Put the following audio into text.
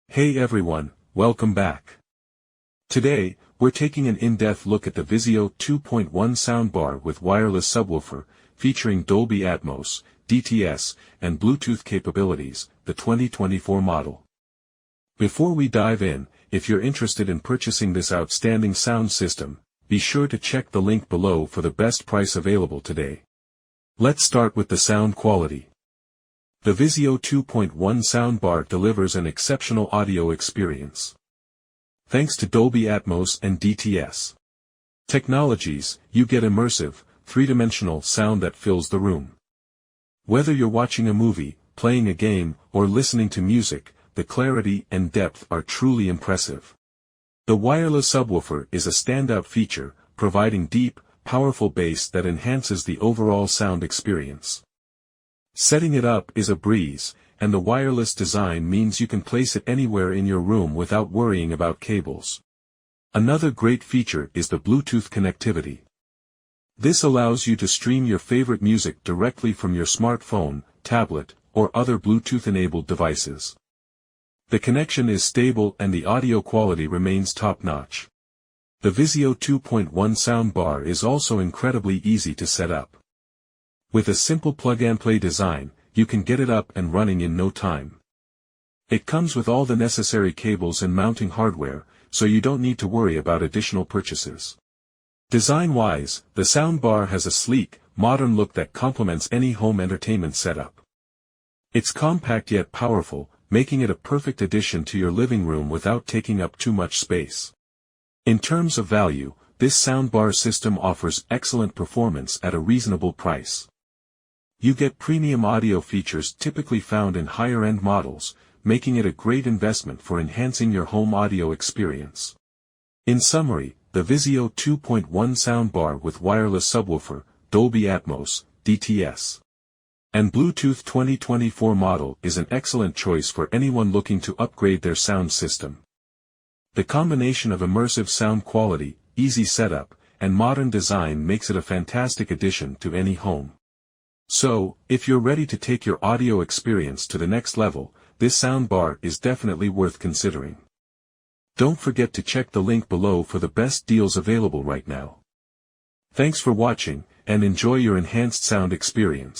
Hey everyone, welcome back. Today, we're taking an in-depth look at the VIZIO 2.1 Soundbar with wireless subwoofer, featuring Dolby Atmos, DTS, and Bluetooth capabilities, the 2024 model. Before we dive in, if you're interested in purchasing this outstanding sound system, be sure to check the link below for the best price available today. Let's start with the sound quality. The VIZIO 2.1 Soundbar delivers an exceptional audio experience. Thanks to Dolby Atmos and DTS technologies, you get immersive, three-dimensional sound that fills the room. Whether you're watching a movie, playing a game, or listening to music, the clarity and depth are truly impressive. The wireless subwoofer is a standout feature, providing deep, powerful bass that enhances the overall sound experience. Setting it up is a breeze, and the wireless design means you can place it anywhere in your room without worrying about cables. Another great feature is the Bluetooth connectivity. This allows you to stream your favorite music directly from your smartphone, tablet, or other Bluetooth-enabled devices. The connection is stable and the audio quality remains top-notch. The VIZIO 2.1 Soundbar is also incredibly easy to set up. With a simple plug-and-play design, you can get it up and running in no time. It comes with all the necessary cables and mounting hardware, so you don't need to worry about additional purchases. Design-wise, the soundbar has a sleek, modern look that complements any home entertainment setup. It's compact yet powerful, making it a perfect addition to your living room without taking up too much space. In terms of value, this soundbar system offers excellent performance at a reasonable price. You get premium audio features typically found in higher-end models, making it a great investment for enhancing your home audio experience. In summary, the VIZIO 2.1 Soundbar with wireless subwoofer, Dolby Atmos, DTS, and Bluetooth 2024 model is an excellent choice for anyone looking to upgrade their sound system. The combination of immersive sound quality, easy setup, and modern design makes it a fantastic addition to any home. So, if you're ready to take your audio experience to the next level, this soundbar is definitely worth considering. Don't forget to check the link below for the best deals available right now. Thanks for watching, and enjoy your enhanced sound experience.